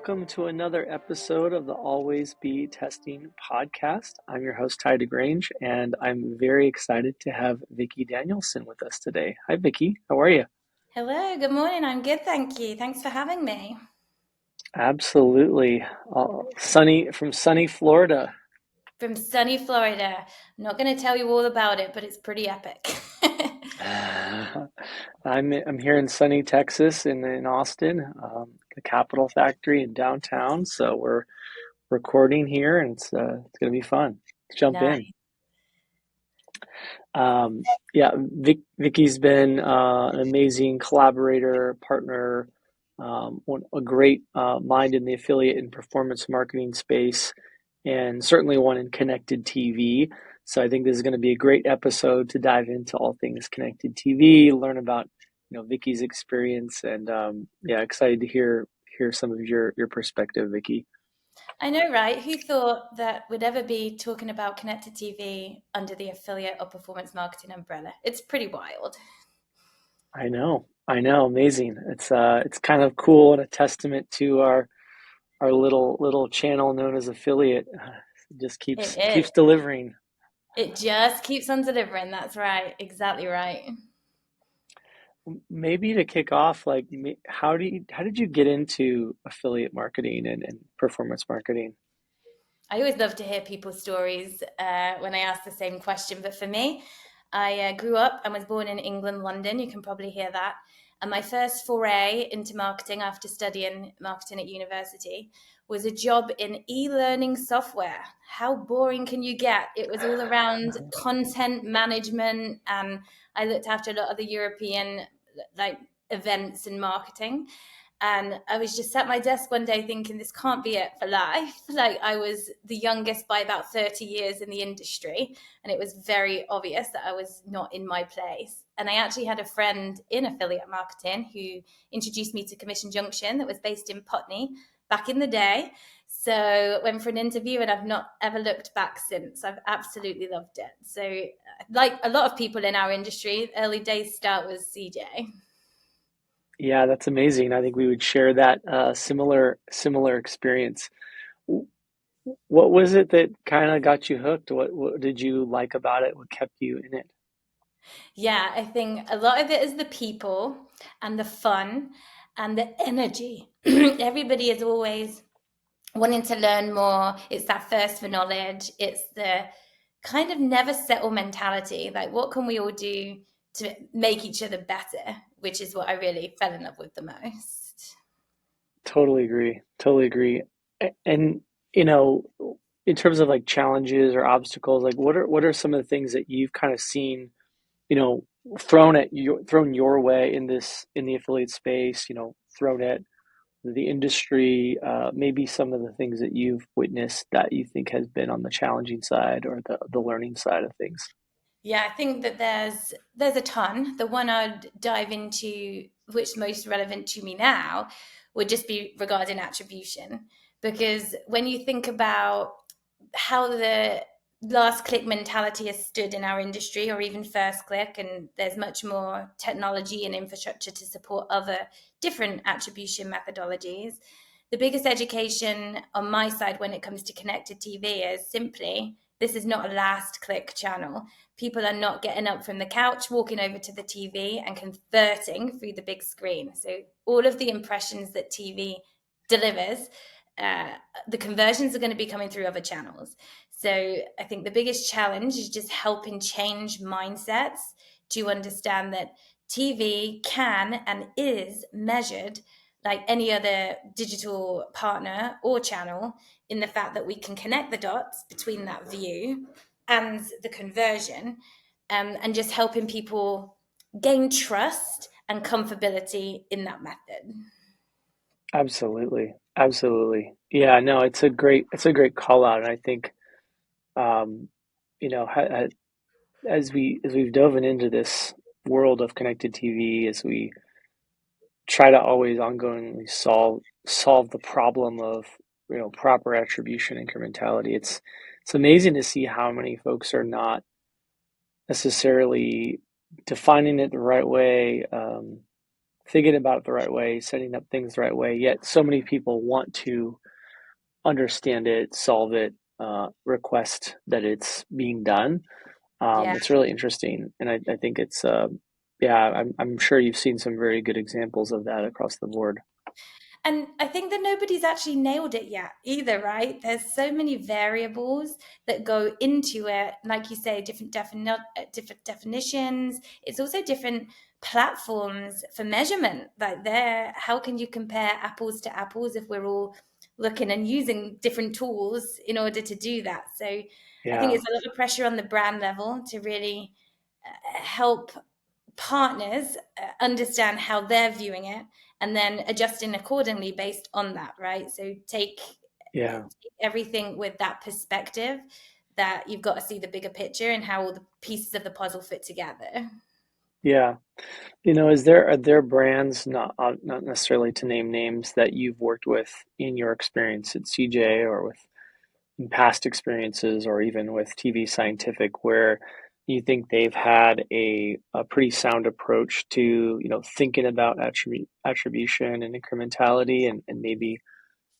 Welcome to another episode of the Always Be Testing podcast. I'm your host, DeGrange, and I'm very excited to have Vikki Danielson with us today. Hi, Vikki. How are you? Hello, good morning. I'm good, thank you. Thanks for having me. Absolutely. Sunny Florida. From sunny Florida. I'm not going to tell you all about it, but it's pretty epic. I'm here in sunny Texas in Austin, the Capital Factory in downtown. So we're recording here, and it's going to be fun. Let's jump in. Nice. Yeah, Vikki's been an amazing collaborator, partner, a great mind in the affiliate and performance marketing space, and certainly one in connected TV. So I think this is going to be a great episode to dive into all things connected TV, learn about Vikki's experience, and yeah, excited to hear some of your perspective, Vikki. I know, right? Who thought that we'd ever be talking about connected TV under the affiliate or performance marketing umbrella? It's pretty wild. I know, amazing. It's kind of cool and a testament to our little channel known as affiliate. It just It keeps is. delivering. It just keeps on delivering. That's right. Exactly right. Maybe to kick off, like, how did you get into affiliate marketing and performance marketing? I always love to hear people's stories when I ask the same question. But for me, I grew up and was born in England, London. You can probably hear that. And my first foray into marketing after studying marketing at university was a job in e-learning software. How boring can you get? It was all around content management, and I looked after a lot of the European like events and marketing. And I was just at my desk one day thinking, this can't be it for life. Like, I was the youngest by about 30 years in the industry. And it was very obvious that I was not in my place. And I actually had a friend in affiliate marketing who introduced me to Commission Junction that was based in Putney back in the day. So went for an interview and I've not ever looked back since. I've absolutely loved it. So like a lot of people in our industry, early days start was CJ. Yeah, that's amazing. I think we would share that similar experience. W- What was it that kind of got you hooked? What did you like about it? What kept you in it? Yeah, I think a lot of it is the people and the fun and the energy. Everybody is always wanting to learn more. It's that thirst for knowledge. It's the kind of never settle mentality. Like, what can we all do to make each other better? Which is what I really fell in love with the most. Totally agree. Totally agree. And you know, in terms of like challenges or obstacles, like what are some of the things that you've kind of seen, you know, thrown your way in the affiliate space, thrown at the industry, maybe some of the things that you've witnessed that you think has been on the challenging side or the learning side of things. Yeah, I think that there's a ton. The one I'd dive into, which most relevant to me now, would just be regarding attribution. Because when you think about how the last click mentality has stood in our industry, or even first click, and there's much more technology and infrastructure to support other different attribution methodologies. The biggest education on my side when it comes to connected TV is simply this is not a last click channel. People are not getting up from the couch, walking over to the TV and converting through the big screen. So all of the impressions that TV delivers, uh, the conversions are going to be coming through other channels. So I think the biggest challenge is just helping change mindsets to understand that TV can and is measured like any other digital partner or channel in the fact that we can connect the dots between that view and the conversion, and just helping people gain trust and comfortability in that method. Absolutely. Absolutely. Yeah, no, it's a great call out. And I think, um, as we've dove into this world of connected TV, as we try to always ongoingly solve the problem of proper attribution incrementality. It's amazing to see how many folks are not necessarily defining it the right way, thinking about it the right way, setting up things the right way. Yet so many people want to understand it, solve it, request that it's being done. Yeah. It's really interesting, and I think it's yeah. I'm sure you've seen some very good examples of that across the board. And I think that nobody's actually nailed it yet either, right? There's so many variables that go into it. Like you say, different definitions. It's also different platforms for measurement. Like there, how can you compare apples to apples if we're all looking and using different tools in order to do that? So I think Yeah, it's a lot of pressure on the brand level to really help partners understand how they're viewing it and then adjusting accordingly based on that, right? So yeah, everything with that perspective that you've got to see the bigger picture and how all the pieces of the puzzle fit together. yeah. Are there brands, not necessarily to name names, that you've worked with in your experience at CJ or with in past experiences or even with TV Scientific where you think they've had a pretty sound approach to, thinking about attribution and incrementality and maybe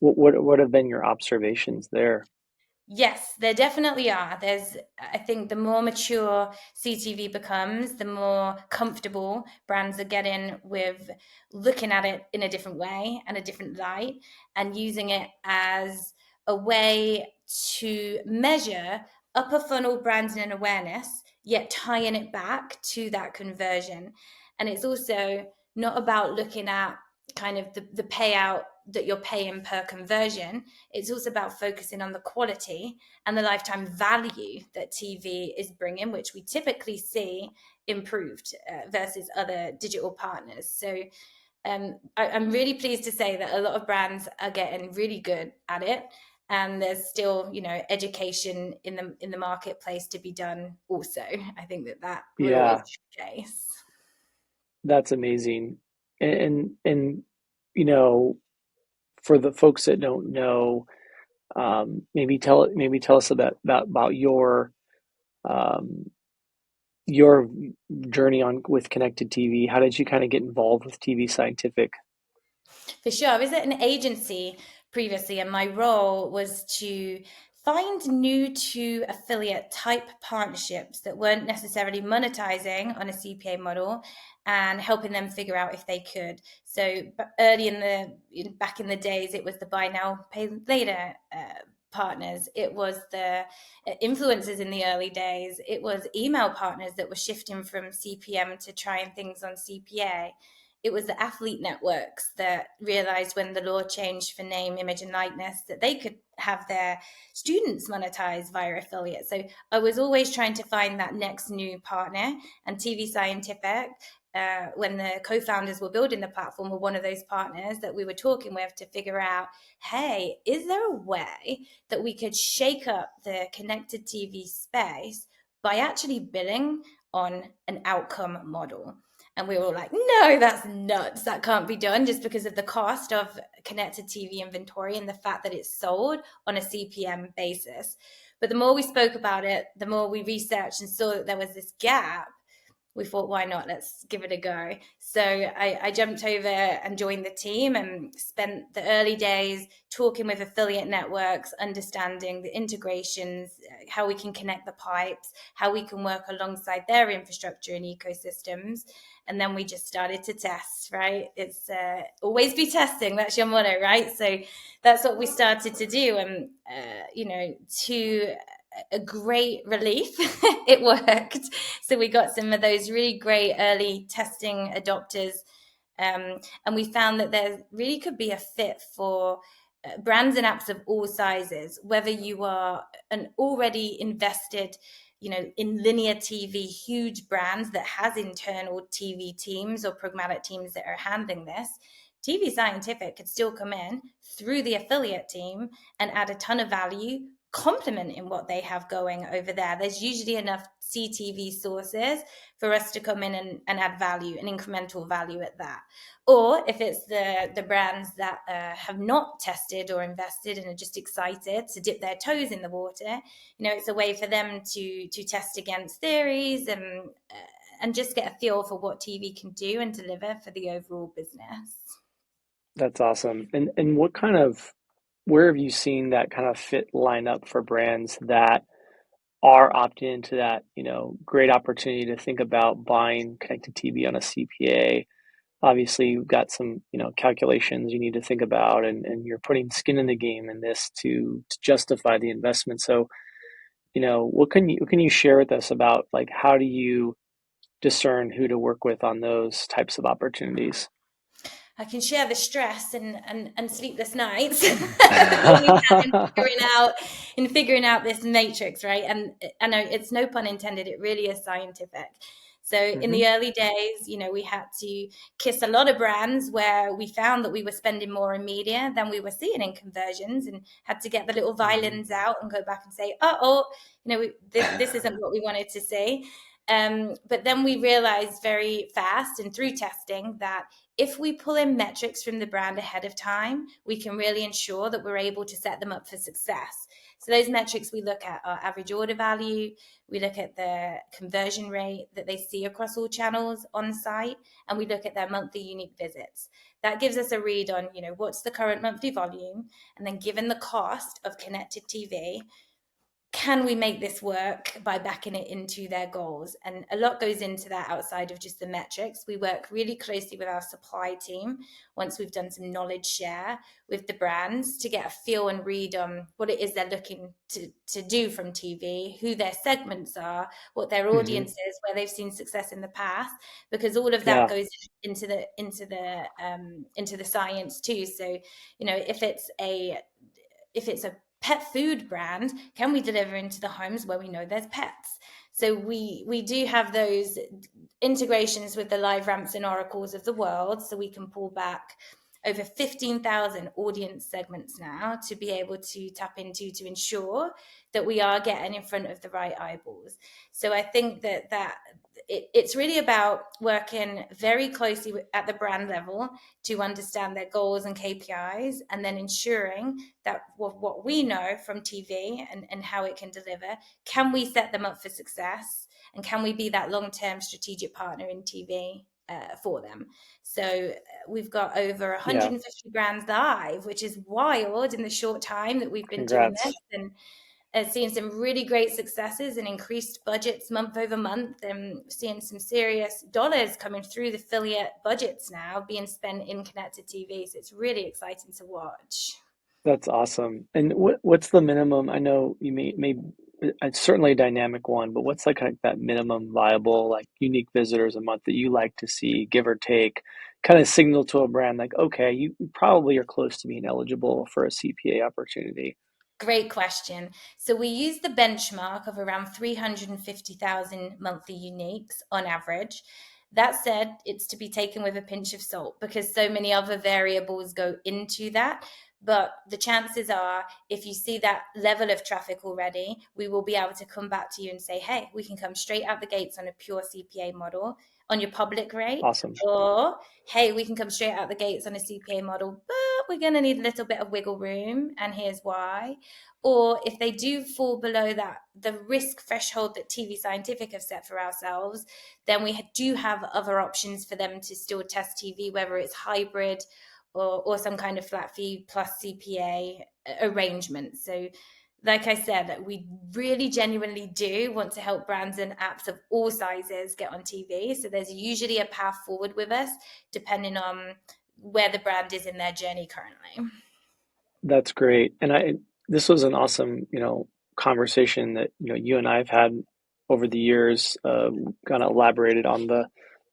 what have been your observations there? Yes, there definitely are. I think the more mature CTV becomes, the more comfortable brands are getting with looking at it in a different way and a different light and using it as a way to measure upper funnel branding and awareness, yet tying it back to that conversion. And it's also not about looking at kind of the payout that you're paying per conversion. It's also about focusing on the quality and the lifetime value that TV is bringing, which we typically see improved versus other digital partners. So I'm really pleased to say that a lot of brands are getting really good at it, and there's still, education in the marketplace to be done. Also, I think that will always Yeah, be the case. that's amazing. And you know, for the folks that don't know, maybe tell us about um, your journey on with connected TV. How did you kind of get involved with TV Scientific? For sure. I was at an agency previously, and my role was to find new to affiliate type partnerships that weren't necessarily monetizing on a CPA model and helping them figure out if they could. So early back in the days, it was the buy now, pay later partners. It was the influencers in the early days. It was email partners that were shifting from CPM to trying things on CPA. It was the athlete networks that realized when the law changed for name, image, and likeness that they could have their students monetized via affiliate. So I was always trying to find that next new partner. And TV Scientific, when the co-founders were building the platform, were one of those partners that we were talking with to figure out, hey, is there a way that we could shake up the connected TV space by actually billing on an outcome model? And we were all like, no, that's nuts. That can't be done just because of the cost of connected TV inventory and the fact that it's sold on a CPM basis. But the more we spoke about it, the more we researched and saw that there was this gap. We thought, why not? Let's give it a go. So I jumped over and joined the team and spent the early days talking with affiliate networks, understanding the integrations, how we can connect the pipes, how we can work alongside their infrastructure and ecosystems. And then we just started to test, right? It's always be testing. That's your motto, right? So that's what we started to do. And, to a great relief, it worked. So we got some of those really great early testing adopters. And we found that there really could be a fit for brands and apps of all sizes, whether you are an already invested in linear TV, huge brands that has internal TV teams or programmatic teams that are handling this. TV Scientific could still come in through the affiliate team and add a ton of value, complementing what they have going over there. There's usually enough CTV sources for us to come in and add value and incremental value at that. Or if it's the brands that have not tested or invested and are just excited to dip their toes in the water, it's a way for them to test against theories and just get a feel for what TV can do and deliver for the overall business. That's awesome. And what kind of where have you seen that kind of fit line up for brands that are opting into that, great opportunity to think about buying connected TV on a CPA? Obviously, you've got some, calculations you need to think about, and you're putting skin in the game in this to justify the investment. So, what can you share with us about like how do you discern who to work with on those types of opportunities? I can share the stress and sleepless nights that we've had in figuring out this matrix, right? And I know it's no pun intended, it really is scientific. So in Hmm. the early days, we had to kiss a lot of brands where we found that we were spending more in media than we were seeing in conversions, and had to get the little Hmm. violins out and go back and say, oh, this isn't what we wanted to see. But then we realized very fast and through testing that if we pull in metrics from the brand ahead of time, we can really ensure that we're able to set them up for success. So those metrics we look at are average order value, we look at the conversion rate that they see across all channels on site, and we look at their monthly unique visits. That gives us a read on, what's the current monthly volume, and then given the cost of connected TV, can we make this work by backing it into their goals? And a lot goes into that outside of just the metrics. We work really closely with our supply team once we've done some knowledge share with the brands to get a feel and read on what it is they're looking to do from TV, who their segments are, what their Hmm. audience is, where they've seen success in the past, because all of that Yeah. goes into the science too. So, if it's a pet food brand, can we deliver into the homes where we know there's pets? So we do have those integrations with the live ramps and oracles of the world, so we can pull back over 15,000 audience segments now to be able to tap into to ensure that we are getting in front of the right eyeballs. So I think it's really about working very closely at the brand level to understand their goals and KPIs, and then ensuring that what we know from TV and how it can deliver, can we set them up for success? And can we be that long-term strategic partner in TV for them? So we've got over Yeah. 150 brands live, which is wild in the short time that we've been doing this. Congrats. And seeing some really great successes and increased budgets month over month, and seeing some serious dollars coming through the affiliate budgets now being spent in connected TV. So it's really exciting to watch. That's awesome. And what's the minimum? I know you may it's certainly a dynamic one, but what's like kind of that minimum viable like unique visitors a month that you like to see, give or take, kind of signal to a brand like, okay, you probably are close to being eligible for a CPA opportunity. Great question. So we use the benchmark of around 350,000 monthly uniques on average. That said, it's to be taken with a pinch of salt because so many other variables go into that. But the chances are, if you see that level of traffic already, we will be able to come back to you and say, hey, we can come straight out the gates on a pure CPA model on your public rate. Awesome. Or, hey, we can come straight out the gates on a CPA model, but we're going to need a little bit of wiggle room. And here's why. Or if they do fall below that, the risk threshold that TV Scientific have set for ourselves, then we do have other options for them to still test TV, whether it's hybrid or some kind of flat fee plus CPA arrangement. So, like I said, we really genuinely do want to help brands and apps of all sizes get on TV. So there's usually a path forward with us, depending on where the brand is in their journey currently. That's great. And this was an awesome, conversation that, you and I have had over the years, kind of elaborated on the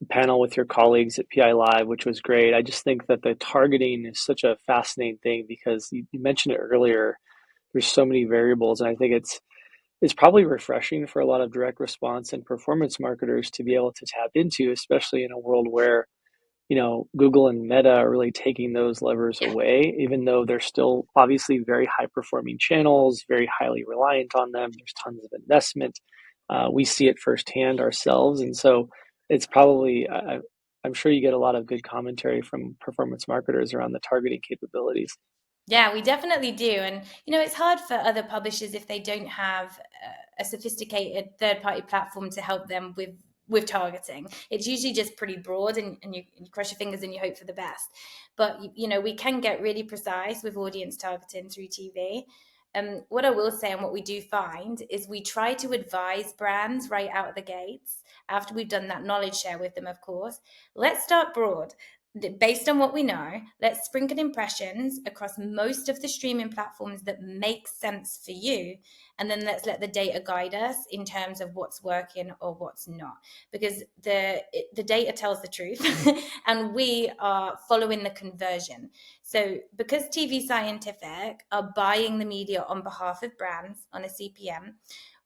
panel with your colleagues at PI Live, which was great. I just think that the targeting is such a fascinating thing because you mentioned it earlier. There's so many variables, and I think it's probably refreshing for a lot of direct response and performance marketers to be able to tap into, especially in a world where Google and Meta are really taking those levers away, even though they're still obviously very high performing channels, very highly reliant on them. There's tons of investment. We see it firsthand ourselves. And so it's probably, I'm sure you get a lot of good commentary from performance marketers around the targeting capabilities. Yeah, we definitely do. And, it's hard for other publishers if they don't have a sophisticated third party platform to help them with targeting. It's usually just pretty broad, and you cross your fingers and you hope for the best. But we can get really precise with audience targeting through TV. What I will say, and what we do find, is we try to advise brands right out of the gates after we've done that knowledge share with them, of course. Let's start broad. Based on what we know, let's sprinkle impressions across most of the streaming platforms that make sense for you. And then let's let the data guide us in terms of what's working or what's not. Because the data tells the truth and we are following the conversion. So because TV Scientific are buying the media on behalf of brands on a CPM,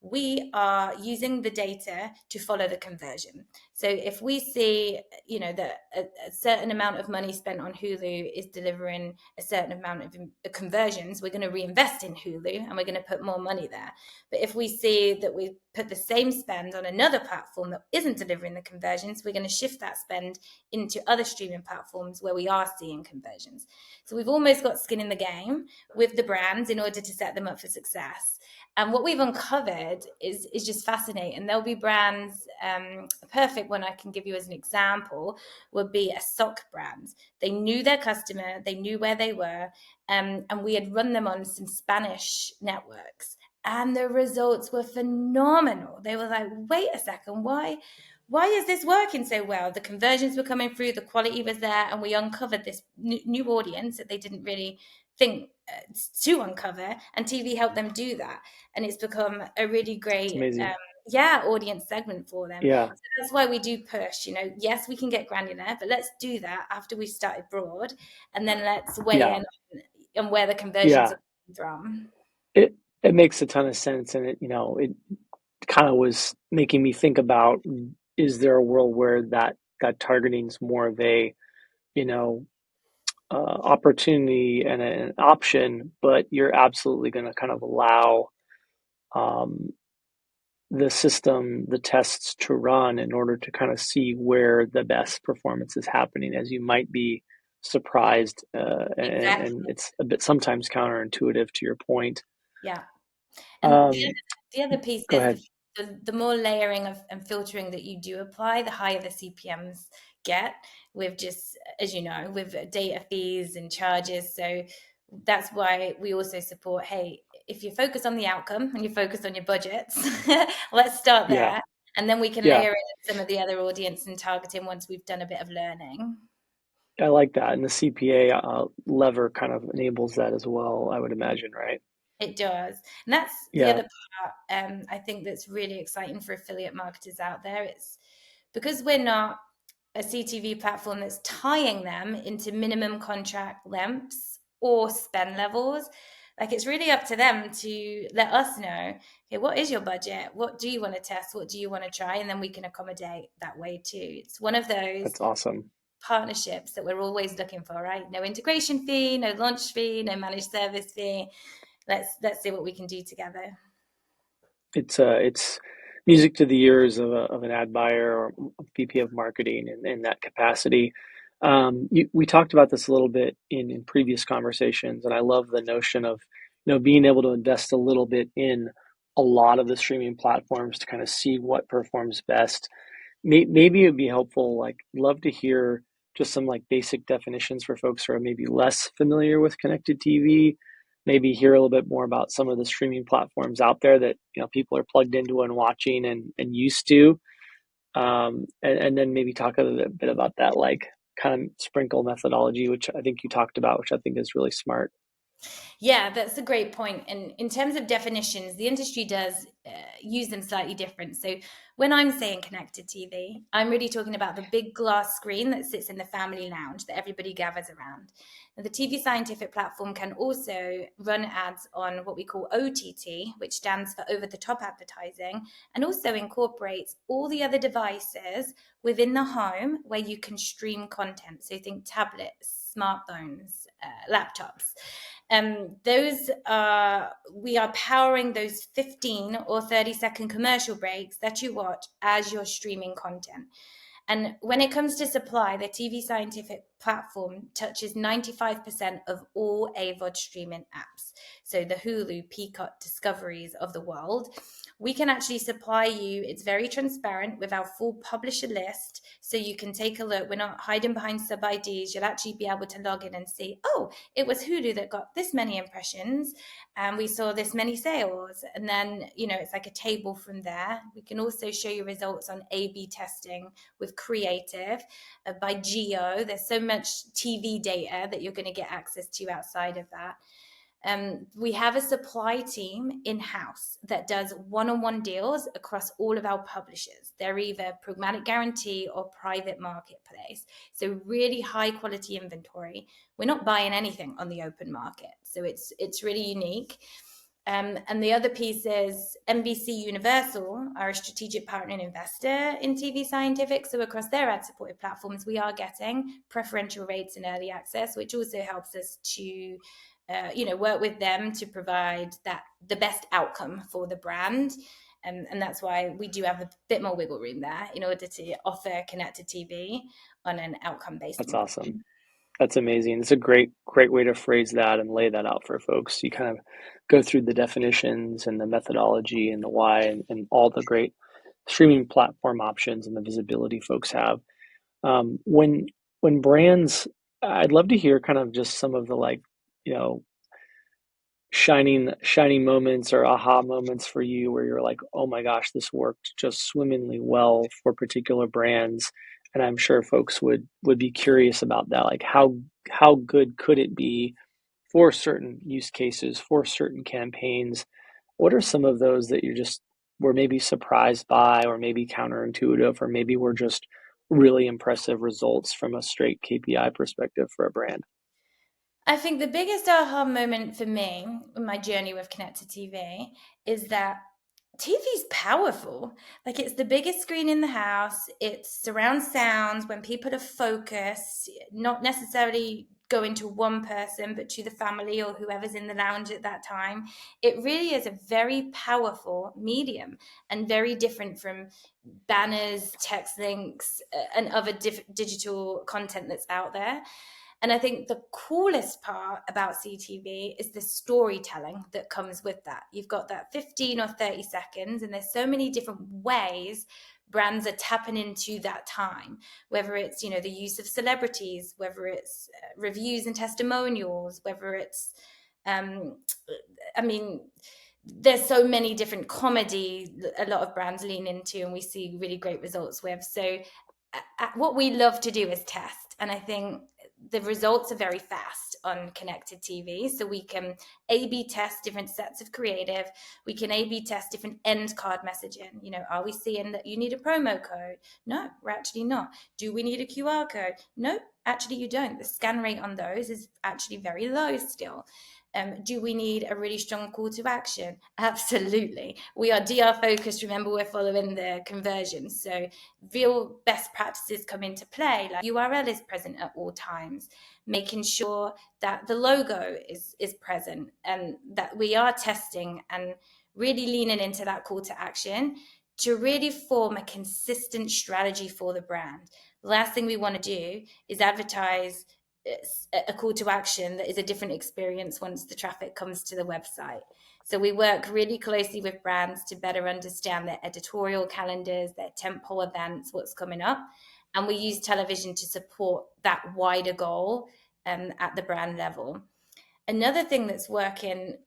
we are using the data to follow the conversion. So if we see, that a certain amount of money spent on Hulu is delivering a certain amount of conversions, we're going to reinvest in Hulu and we're going to put more money there. But if we see that we put the same spend on another platform that isn't delivering the conversions, we're going to shift that spend into other streaming platforms where we are seeing conversions. So we've almost got skin in the game with the brands in order to set them up for success. And what we've uncovered is just fascinating. There'll be brands, a perfect one I can give you as an example would be a sock brand. They knew their customer, they knew where they were, and we had run them on some Spanish networks. And the results were phenomenal. They were like, wait a second, why is this working so well? The conversions were coming through, the quality was there, and we uncovered this new audience that they didn't really think to uncover, and TV helped them do that. And it's become a really It's great amazing. audience segment for them. Yeah. So that's why we do push, yes, we can get granular, but let's do that after we started broad, and then let's weigh Yeah. in on where the conversions Yeah. are coming from. It makes a ton of sense, and it kind of was making me think about, is there a world where that targeting is more of a, you know opportunity and an option, but you're absolutely going to kind of allow um, the system, the tests to run in order to kind of see where the best performance is happening, as you might be surprised, and Exactly. it's a bit sometimes counterintuitive to your point. Yeah. And Um, the other piece Go is ahead. the more layering of and filtering that you do apply, the higher the CPMs get, with just, as you know, with data fees and charges. So that's why we also support, hey, if you focus on the outcome and you focus on your budgets, let's start Yeah, there. And then we can yeah, layer in some of the other audience and targeting once we've done a bit of learning. I like that, and the CPA lever kind of enables that as well, I would imagine, right? It does. And that's the Yeah, other part, I think that's really exciting for affiliate marketers out there. It's because we're not a CTV platform that's tying them into minimum contract lengths or spend levels. Like, it's really up to them to let us know, okay, what is your budget? What do you want to test? What do you want to try? And then we can accommodate that way too. It's one of those that's awesome. partnerships that we're always looking for, right? No integration fee, no launch fee, no managed service fee. Let's see what we can do together. It's music to the ears of an ad buyer or VP of marketing in that capacity. We talked about this a little bit in previous conversations, and I love the notion of being able to invest a little bit in a lot of the streaming platforms to kind of see what performs best. Maybe it would be helpful. Like, love to hear just some like basic definitions for folks who are maybe less familiar with connected TV. Maybe hear a little bit more about some of the streaming platforms out there that people are plugged into and watching and used to. And then maybe talk a little bit about that like kind of sprinkle methodology, which I think you talked about, which I think is really smart. Yeah, that's a great point. And in terms of definitions, the industry does use them slightly different. So when I'm saying connected TV, I'm really talking about the big glass screen that sits in the family lounge that everybody gathers around. And the TV Scientific platform can also run ads on what we call OTT, which stands for over the top advertising, and also incorporates all the other devices within the home where you can stream content. So think tablets, smartphones, laptops. Those are We are powering those 15 or 30-second commercial breaks that you watch as you're streaming content. And when it comes to supply, the TV Scientific platform touches 95% of all AVOD streaming apps. So the Hulu, Peacock, Discoveries of the world. We can actually supply you, it's very transparent with our full publisher list. So you can take a look. We're not hiding behind sub IDs. You'll actually be able to log in and see, oh, it was Hulu that got this many impressions and we saw this many sales. And then, it's like a table from there. We can also show you results on A/B testing with creative by geo. There's so much TV data that you're going to get access to outside of that. We have a supply team in-house that does one-on-one deals across all of our publishers. They're either programmatic guarantee or private marketplace. So really high quality inventory. We're not buying anything on the open market. So it's really unique. And the other piece is NBC Universal are a strategic partner and investor in TV Scientific. So across their ad-supported platforms, we are getting preferential rates and early access, which also helps us to work with them to provide the best outcome for the brand. And that's why we do have a bit more wiggle room there in order to offer connected TV on an outcome-based That's model. awesome. That's amazing. It's a great way to phrase that and lay that out for folks. You kind of go through the definitions and the methodology and the why and all the great streaming platform options and the visibility folks have. When brands, I'd love to hear kind of just some of the you know, shining moments or aha moments for you where you're like, oh my gosh, this worked just swimmingly well for particular brands. And I'm sure folks would be curious about that. Like how good could it be for certain use cases, for certain campaigns? What are some of those that you just were maybe surprised by, or maybe counterintuitive, or maybe were just really impressive results from a straight KPI perspective for a brand? I think the biggest aha moment for me in my journey with connected TV is that TV's powerful. Like, it's the biggest screen in the house. It's surround sounds when people are focused, not necessarily going to one person, but to the family or whoever's in the lounge at that time. It really is a very powerful medium and very different from banners, text links, and other digital content that's out there. And I think the coolest part about CTV is the storytelling that comes with that. You've got that 15 or 30 seconds, and there's so many different ways brands are tapping into that time, whether it's, the use of celebrities, whether it's reviews and testimonials, whether it's, I mean, there's so many different comedy a lot of brands lean into and we see really great results with. So what we love to do is test. And I think the results are very fast on connected TV. So we can A/B test different sets of creative. We can A/B test different end card messaging. Are we seeing that you need a promo code? No, we're actually not. Do we need a QR code? No, actually you don't. The scan rate on those is actually very low still. Do we need a really strong call to action? Absolutely. We are DR focused. Remember, we're following the conversion. So real best practices come into play. Like URL is present at all times, making sure that the logo is present and that we are testing and really leaning into that call to action to really form a consistent strategy for the brand. The last thing we want to do is advertise a call to action that is a different experience once the traffic comes to the website. So we work really closely with brands to better understand their editorial calendars, their tentpole events, what's coming up. And we use television to support that wider goal at the brand level. Another thing that's working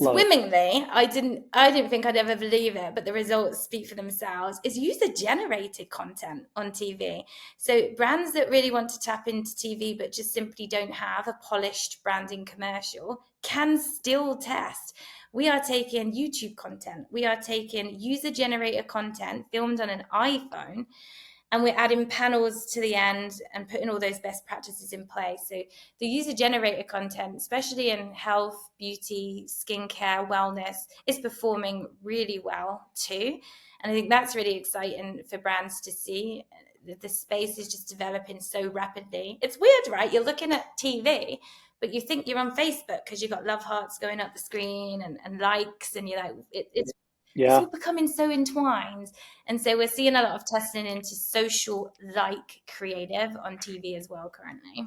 Love it. swimmingly, I didn't think I'd ever believe it, but the results speak for themselves, is user generated content on TV. So brands that really want to tap into TV but just simply don't have a polished branding commercial can still test. We are taking YouTube content, we are taking user generated content filmed on an iPhone, and we're adding panels to the end and putting all those best practices in place. So the user generated content, especially in health, beauty, skincare, wellness, is performing really well too. And I think that's really exciting for brands to see. The space is just developing so rapidly. It's weird, right? You're looking at TV, but you think you're on Facebook because you've got love hearts going up the screen and likes, and you're like, it's Yeah, all becoming so entwined. And so we're seeing a lot of testing into social like creative on TV as well currently.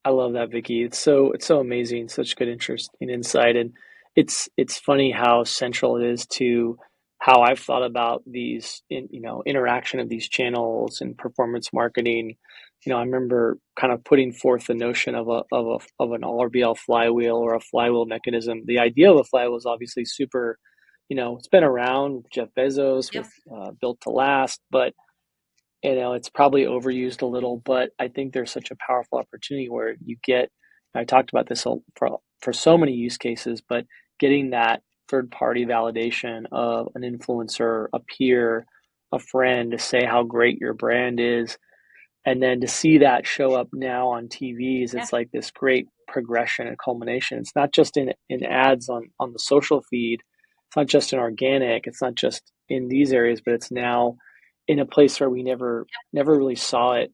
I love that, Vicky. It's so amazing, such good interesting insight. And it's funny how central it is to how I've thought about these interaction of these channels and performance marketing. I remember kind of putting forth the notion of an RBL flywheel or a flywheel mechanism. The idea of a flywheel is obviously super, it's been around, Jeff Bezos with Yep. Built to Last, but it's probably overused a little, but I think there's such a powerful opportunity where you get, I talked about this for so many use cases, but getting that third party validation of an influencer, a peer, a friend to say how great your brand is, and then to see that show up now on TVs, Yeah. it's like this great progression and culmination. It's not just in ads on the social feed. It's not just in organic. It's not just in these areas, but it's now in a place where we never really saw it,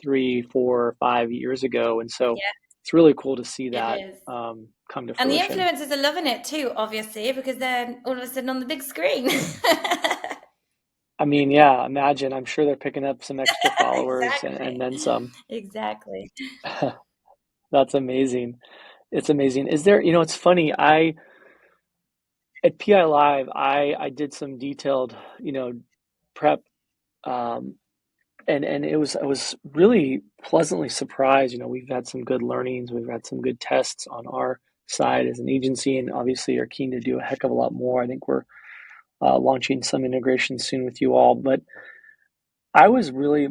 3, 4, 5 years ago. And so Yeah, it's really cool to see it that is. come to And the fruition. influencers are loving it too, obviously, because they're all of a sudden on the big screen. I mean, yeah, imagine. I'm sure they're picking up some extra followers and Exactly. then some. Exactly. That's amazing. It's amazing. Is there, it's funny. I At PI Live, I did some detailed, prep, um, and I was really pleasantly surprised. We've had some good learnings, we've had some good tests on our side as an agency, and obviously are keen to do a heck of a lot more. I think we're launching some integration soon with you all, but I was really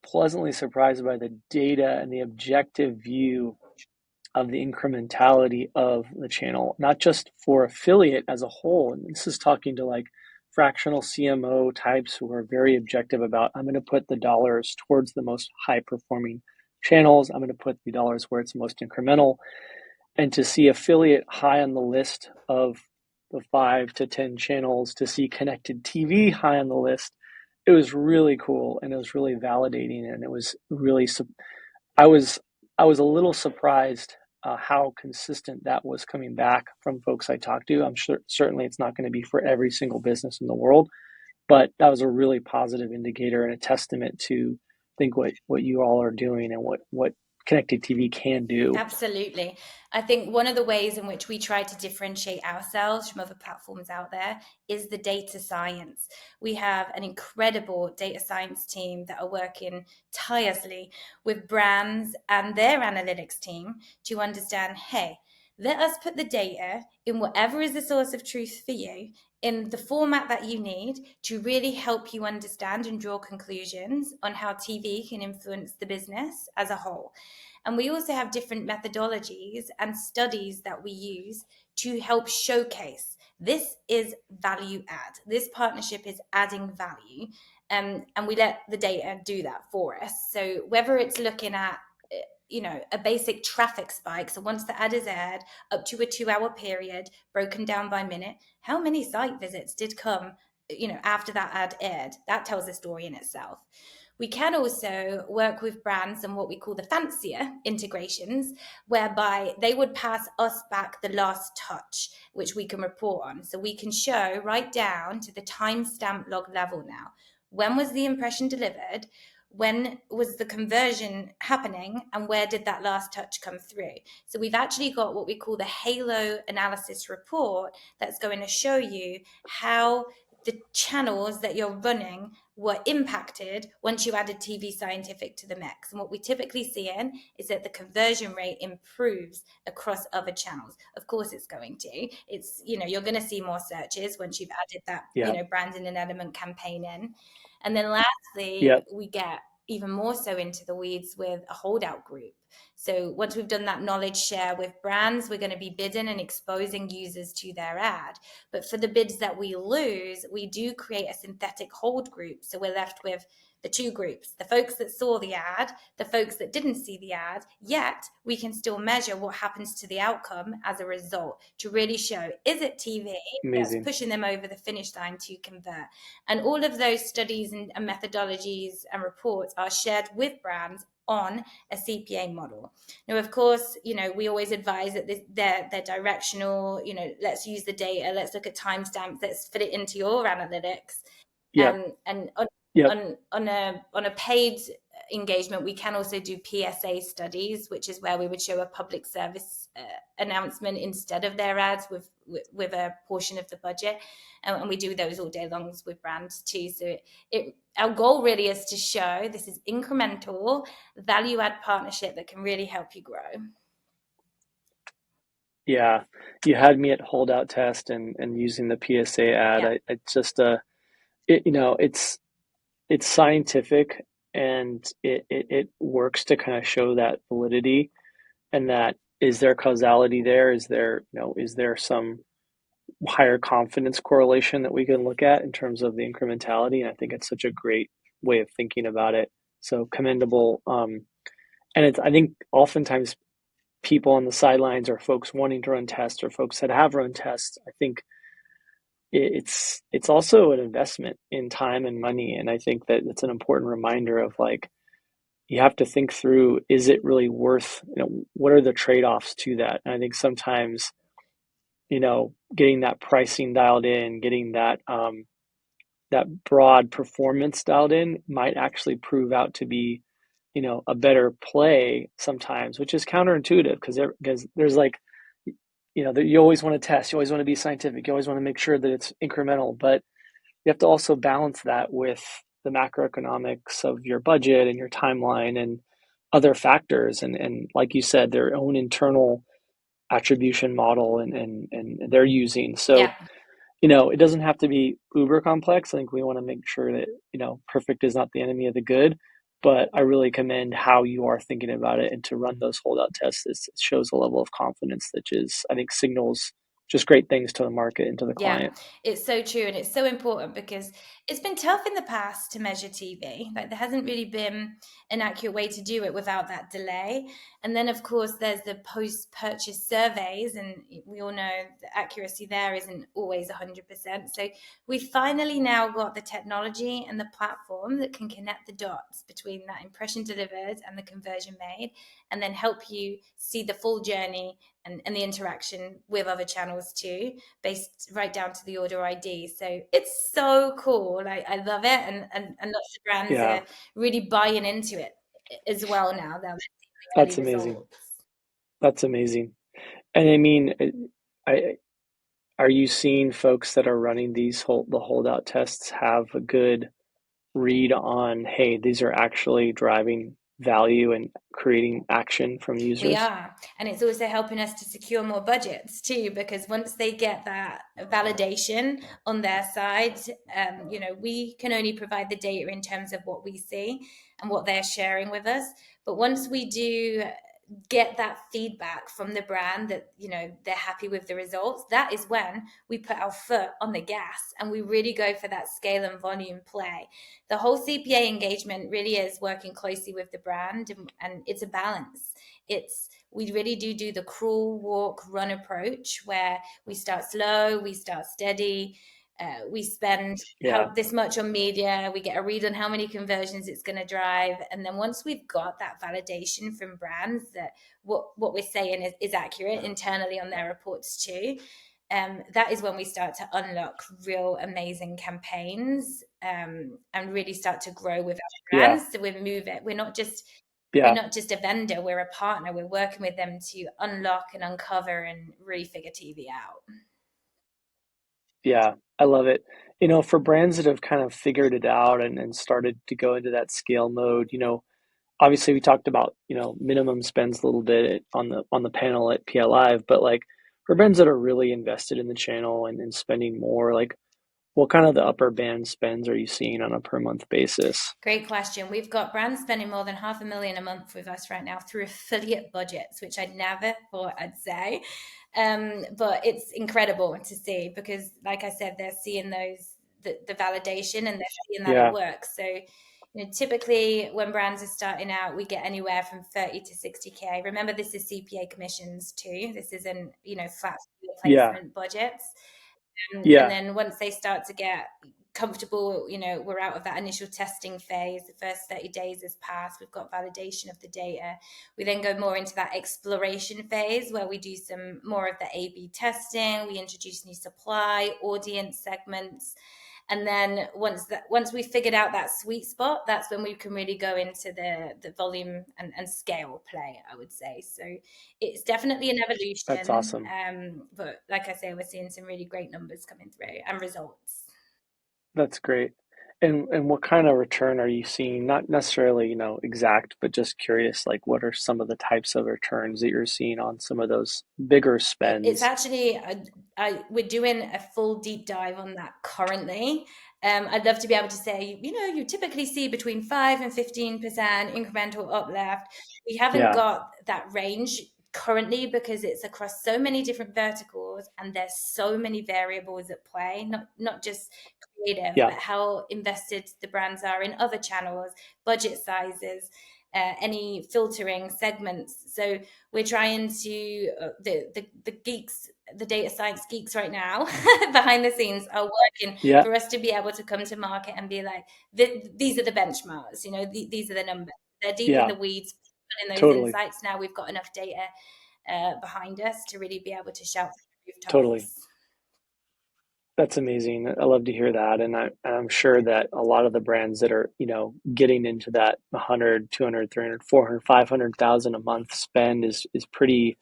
pleasantly surprised by the data and the objective view of the incrementality of the channel, not just for affiliate as a whole. And this is talking to like fractional CMO types who are very objective about, I'm going to put the dollars towards the most high performing channels. I'm going to put the dollars where it's most incremental. And to see affiliate high on the list of the 5 to 10 channels, to see connected TV high on the list, it was really cool and it was really validating. And it was really, I was I was a little surprised how consistent that was coming back from folks I talked to. I'm sure certainly it's not going to be for every single business in the world, but that was a really positive indicator and a testament to I think what you all are doing and what connected TV can do. Absolutely. I think one of the ways in which we try to differentiate ourselves from other platforms out there is the data science. We have an incredible data science team that are working tirelessly with brands and their analytics team to understand, hey, let us put the data in whatever is the source of truth for you in the format that you need to really help you understand and draw conclusions on how TV can influence the business as a whole. And we also have different methodologies and studies that we use to help showcase this is value add. This partnership is adding value. And we let the data do that for us. So whether it's looking at a basic traffic spike. So once the ad is aired, up to a 2 hour period, broken down by minute, how many site visits did come, after that ad aired? That tells a story in itself. We can also work with brands and what we call the fancier integrations, whereby they would pass us back the last touch, which we can report on. So we can show right down to the timestamp log level now. When was the impression delivered? When was the conversion happening? And where did that last touch come through? So we've actually got what we call the Halo analysis report that's going to show you how the channels that you're running were impacted once you added TV Scientific to the mix. And what we typically see in is that the conversion rate improves across other channels. Of course, it's going to. You're going to see more searches once you've added that, Yeah. branding and element campaign in. And then lastly, Yeah. we get even more so into the weeds with a holdout group. So once we've done that knowledge share with brands, we're going to be bidding and exposing users to their ad. But for the bids that we lose, we do create a synthetic hold group. So we're left with the two groups, the folks that saw the ad, the folks that didn't see the ad, yet we can still measure what happens to the outcome as a result to really show, is it TV that's Amazing. pushing them over the finish line to convert? And all of those studies and methodologies and reports are shared with brands on a CPA model. Now, of course, we always advise that they're directional. Let's use the data. Let's look at timestamps. Let's fit it into your analytics. Yep. And Yep. on a paid engagement, we can also do PSA studies, which is where we would show a public service announcement instead of their ads with a portion of the budget, and we do those all day long with brands too. So our goal really is to show this is incremental value add partnership that can really help you grow. Yeah, you had me at holdout test and using the PSA ad. Yeah, I just it's scientific, and it works to kind of show that validity, and that is there causality there? Is there some higher confidence correlation that we can look at in terms of the incrementality? And I think it's such a great way of thinking about it. So commendable. And it's I think oftentimes people on the sidelines, or folks wanting to run tests, or folks that have run tests, I think it's also an investment in time and money. And I think that it's an important reminder of like, you have to think through, is it really worth, what are the trade-offs to that? And I think sometimes, getting that pricing dialed in, getting that broad performance dialed in might actually prove out to be, a better play sometimes, which is counterintuitive, because there's like, that you always want to test, you always want to be scientific, you always want to make sure that it's incremental, but you have to also balance that with the macroeconomics of your budget and your timeline and other factors, and like you said, their own internal attribution model and they're using. yeah. So, it doesn't have to be uber complex. I think we want to make sure that, perfect is not the enemy of the good, but I really commend how you are thinking about it, and to run those holdout tests. It shows a level of confidence that is, I think, signals just great things to the market and to the Yeah, client. it's so true. And it's so important because it's been tough in the past to measure TV. Like, there hasn't really been an accurate way to do it without that delay. And then, of course, there's the post purchase surveys. And we all know the accuracy there isn't always 100%. So we finally now got the technology and the platform that can connect the dots between that impression delivered and the conversion made, and then help you see the full journey and the interaction with other channels too, based right down to the order ID. So it's so cool. I love it. And lots of brands Yeah, are really buying into it as well now. They're seeing the early that's amazing. results. That's amazing. And I mean, I are you seeing folks that are running the holdout tests have a good read on, hey, these are actually driving value and creating action from We users? are. And it's also helping us to secure more budgets too, because once they get that validation on their side, we can only provide the data in terms of what we see and what they're sharing with us. But once we do get that feedback from the brand that they're happy with the results, that is when we put our foot on the gas and we really go for that scale and volume play. The whole CPA engagement really is working closely with the brand, and it's a balance. We really do the crawl, walk, run approach, where we start slow, we start steady, we spend Yeah, this much on media, we get a read on how many conversions it's going to drive, and then once we've got that validation from brands that what we're saying is accurate internally on their reports too, that is when we start to unlock real amazing campaigns, and really start to grow with our yeah, brands. So we're yeah, not just a vendor, we're a partner. We're working with them to unlock and uncover and really figure TV out. yeah. I love it. For brands that have kind of figured it out and started to go into that scale mode, obviously we talked about, minimum spends a little bit on the panel at PL Live, but like for brands that are really invested in the channel and spending more, like what kind of the upper band spends are you seeing on a per month basis? Great question. We've got brands spending more than $500,000 a month with us right now through affiliate budgets, which I never thought I'd say. But it's incredible to see because, like I said, they're seeing the validation, and they're seeing that it Yeah, works. So, typically when brands are starting out, we get anywhere from 30 to 60K. Remember, this is CPA commissions too. This isn't, flat yeah, placement budgets. And yeah, then once they start to get comfortable, we're out of that initial testing phase. The first 30 days has passed. We've got validation of the data. We then go more into that exploration phase where we do some more of the A/B testing. We introduce new supply, audience segments. And then once we figured out that sweet spot, that's when we can really go into the volume and scale play, I would say. So it's definitely an That's evolution. awesome. But like I say, we're seeing some really great numbers coming through and results. That's great. And what kind of return are you seeing? Not necessarily, exact, but just curious, like what are some of the types of returns that you're seeing on some of those bigger It's spends? actually, we're doing a full deep dive on that currently. I'd love to be able to say, you typically see between 5 and 15% incremental uplift. We haven't Yeah, got that range currently because it's across so many different verticals and there's so many variables at play, not just creative, yeah, but how invested the brands are in other channels, budget sizes, any filtering segments. So we're trying to the geeks, the data science geeks right now behind the scenes are working yeah, for us to be able to come to market and be like, these are the benchmarks, these are the numbers. They're deep in yeah, the weeds, in those totally, insights. Now we've got enough data behind us to really be able to shout from the totally. rooftops. That's amazing. I love to hear that. I'm sure that a lot of the brands that are, getting into that 100, 200, 300, 400, 500,000 a month spend is pretty,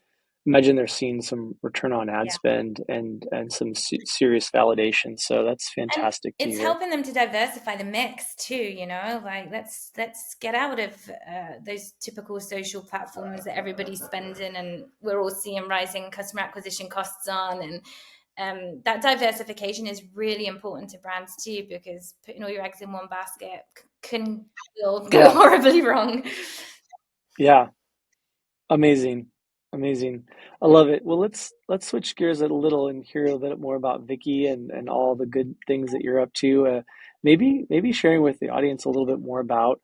imagine they're seeing some return on ad Yeah. spend and some serious validation. So that's And fantastic to it's hear. helping them to diversify the mix too, like let's get out of those typical social platforms that everybody's spending and we're all seeing rising customer acquisition costs on. And that diversification is really important to brands too, because putting all your eggs in one basket can go Yeah. horribly wrong. Yeah. Amazing. Amazing. I love it. Well, let's switch gears a little and hear a little bit more about Vicky and all the good things that you're up to. Maybe sharing with the audience a little bit more about,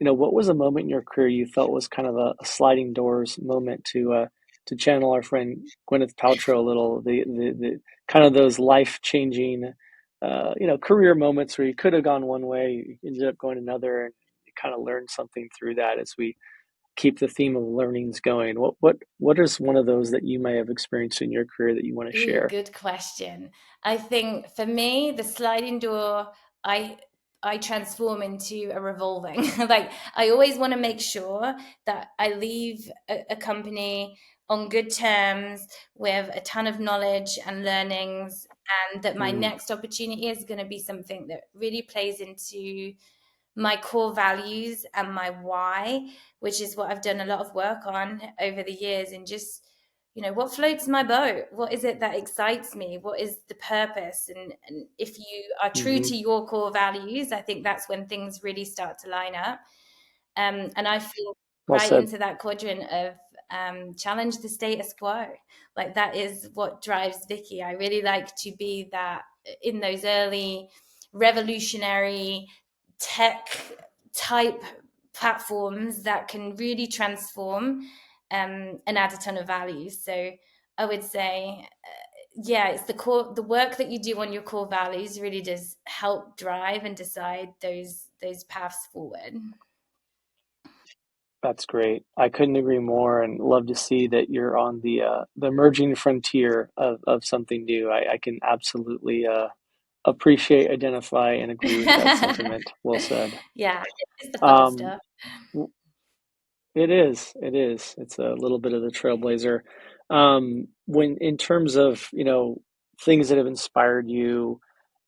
what was a moment in your career you felt was kind of a sliding doors moment to channel our friend Gwyneth Paltrow a little, the kind of those life-changing career moments where you could have gone one way, you ended up going another, and you kind of learned something through that as we keep the theme of learnings going. What is one of those that you may have experienced in your career that you want to Ooh, share? good question. I think for me, the sliding door, I I transform into a revolving. Like I always want to make sure that I leave a company on good terms with a ton of knowledge and learnings, and that my Mm, next opportunity is going to be something that really plays into my core values and my why, which is what I've done a lot of work on over the years. And just, what floats my boat? What is it that excites me? What is the purpose? And if you are true hmm. to your core values, I think that's when things really start to line up. And I feel Well right said. into that quadrant of challenge the status quo. Like that is what drives Vikki. I really like to be that in those early revolutionary tech type platforms that can really transform and add a ton of value. So I would say, yeah, it's the work that you do on your core values really does help drive and decide those paths forward. That's great. I couldn't agree more, and love to see that you're on the emerging frontier of something new. I can absolutely appreciate, identify, and agree with that sentiment. Well said. Yeah, it's the fun Um, stuff. It is. It is. It's a little bit of the trailblazer. When in terms of, things that have inspired you,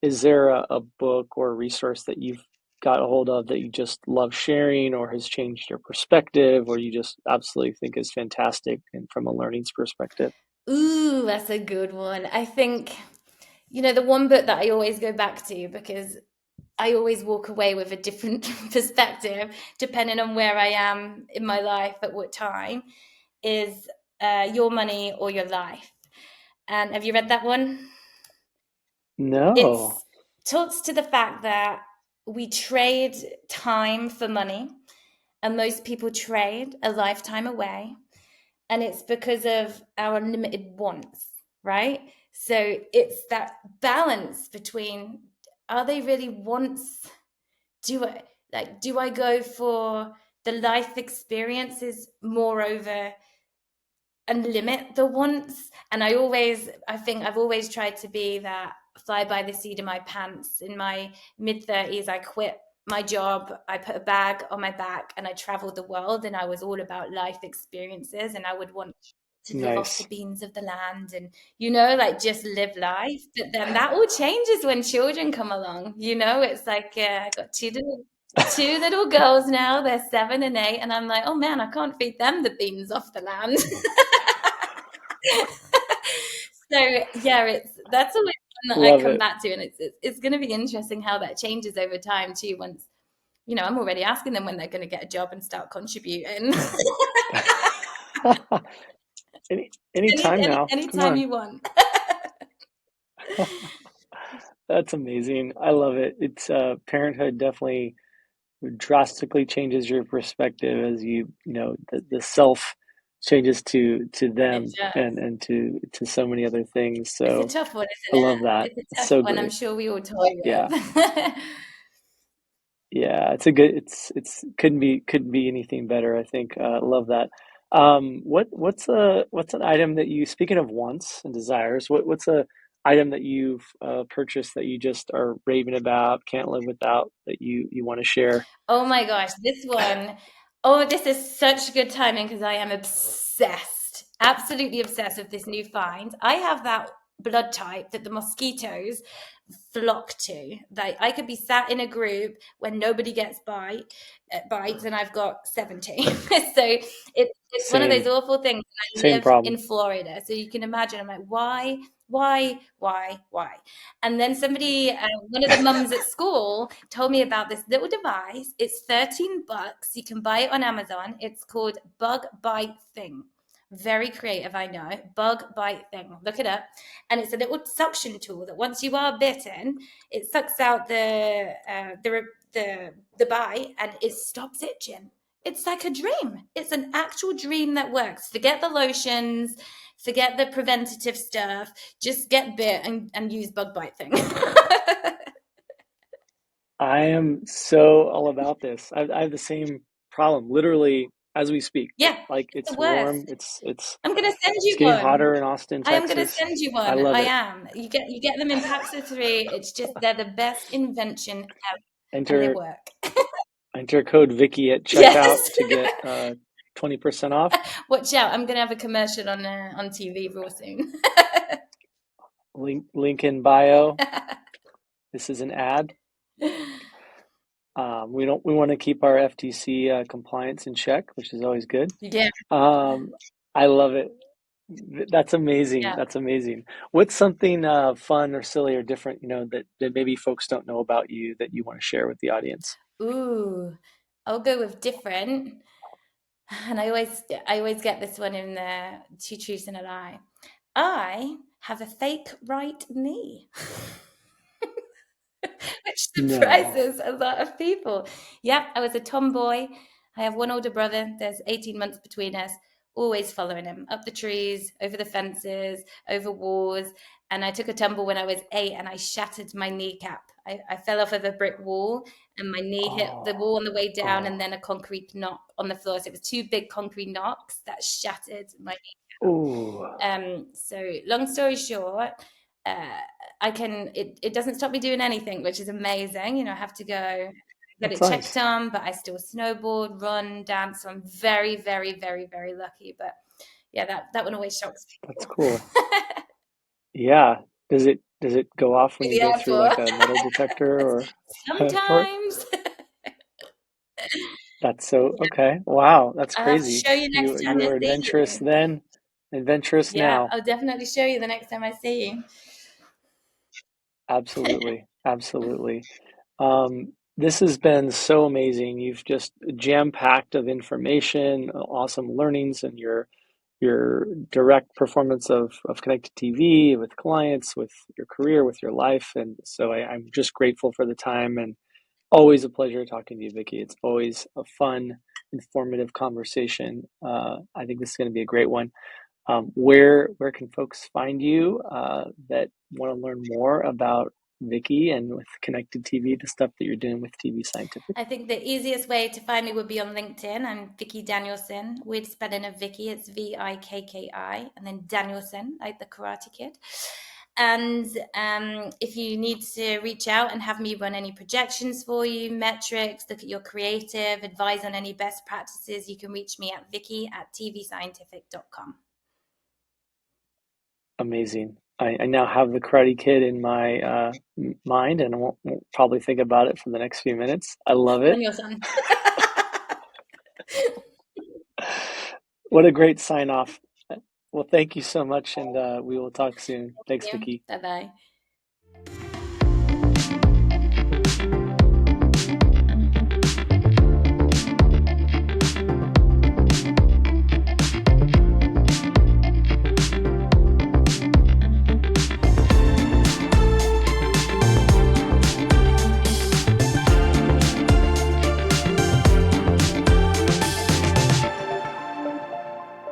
is there a book or a resource that you've got a hold of that you just love sharing or has changed your perspective or you just absolutely think is fantastic and from a learnings perspective? Ooh, that's a good one. I think, the one book that I always go back to because I always walk away with a different perspective depending on where I am in my life at what time is Your Money or Your Life. And have you read that one? No. It's talks to the fact that we trade time for money, and most people trade a lifetime away, and it's because of our limited wants, right? So it's that balance between are they really wants? Do I go for the life experiences moreover and limit the wants? And I think I've always tried to be that fly by the seat of my pants. In my mid 30s, I quit my job, I put a bag on my back, and I traveled the world, and I was all about life experiences, and I would want to live off the Nice. beans of the land, and like just live life. But then that all changes when children come along. It's like, I got two little girls now. They're 7 and 8, and I'm like, oh man, I can't feed them the beans off the land. So yeah, that's always one that I Love come it. back to, and it's going to be interesting how that changes over time too. Once I'm already asking them when they're going to get a job and start contributing. Any time now. Come Anytime on. you want. That's amazing. I love it. It's parenthood definitely drastically changes your perspective as the self changes to It them does. and to so many other things. It's a So tough one, I isn't love it? that. It's a It's tough so one. I'm great. sure we all toy Yeah. with. Yeah, it's couldn't be anything better, I think. Love that. What's an item that you, speaking of wants and desires, what's a item that you've purchased that you just are raving about, can't live without, that you want to share? Oh my gosh, this one. Oh, this is such good timing because I am obsessed, absolutely obsessed with this new find. I have that blood type that the mosquitoes flock to. Like I could be sat in a group when nobody gets bites, and I've got 70. So it's one of those Same, awful things. And I same live in problem. Florida, so you can imagine. I'm like, why? And then one of the mums at school told me about this little device. It's $13. You can buy it on Amazon. It's called Bug Bite Thing. Very creative, I know. Bug Bite Thing. Look it up. And it's a little suction tool that once you are bitten, it sucks out the bite and it stops itching. It's like a dream. It's an actual dream that works. Forget the lotions, forget the preventative stuff. Just get bit and use Bug Bite Thing. I am so all about this. I have the same problem, literally as we speak. Yeah, Like it's the it's worst. warm. I'm gonna send It's you getting one. hotter in Austin, I am gonna Texas. send you I one. love I it. am. You get them in packs of three. It's just they're the best invention ever, and they Enter work. enter code Vikki at checkout Yes. to get 20% off. Watch out! I'm gonna have a commercial on TV real soon. Link in bio. This is an ad. We want to keep our FTC compliance in check, which is always good. Yeah, I love it. That's amazing. yeah. That's amazing. What's something fun or silly or different, that maybe folks don't know about you that you want to share with the audience? Ooh, I'll go with different. And I always get this one in the two truths and a lie. I have a fake right knee. Which No. surprises a lot of people. Yeah, I was a tomboy. I have one older brother. There's 18 months between us. Always following him up the trees, over the fences, over walls. And I took a tumble when I was 8 and I shattered my kneecap. I fell off of a brick wall and my knee hit the Oh, wall on the way down and oh, then a concrete knock on the floor. So it was two big concrete knocks that shattered my ooh, so long story short, uh, it doesn't stop me doing anything, which is amazing. I have to go get that's it checked nice. on, but I still snowboard, run, dance. So I'm very, very, very, very lucky. But yeah, that one always shocks That's people. cool. Yeah. Does it go off when you The go through like airport. a metal detector or for Sometimes. that's so okay. Wow, that's I'll have to crazy. show you You next time you I were see adventurous you. then, adventurous Yeah, now. I'll definitely show you the next time I see you. Absolutely. Absolutely. This has been so amazing. You've just jam-packed of information, awesome learnings, and your direct performance of connected TV with clients, with your career, with your life. And so I'm just grateful for the time and always a pleasure talking to you, Vikki. It's always a fun, informative conversation. I think this is going to be a great one. Where can folks find you that want to learn more about Vikki, and with Connected TV, the stuff that you're doing with TV Scientific? I think the easiest way to find me would be on LinkedIn. I'm Vikki Danielson. Weird spelling of Vikki. It's Vikki, and then Danielson, like the Karate Kid. And if you need to reach out and have me run any projections for you, metrics, look at your creative, advise on any best practices, you can reach me at Vikki@tvscientific.com. Amazing. I now have the Karate Kid in my mind, and I won't probably think about it for the next few minutes. I love it. And your son. What a great sign off. Well, thank you so much, and we will talk soon. Thanks, Yeah. Vikki. Bye bye.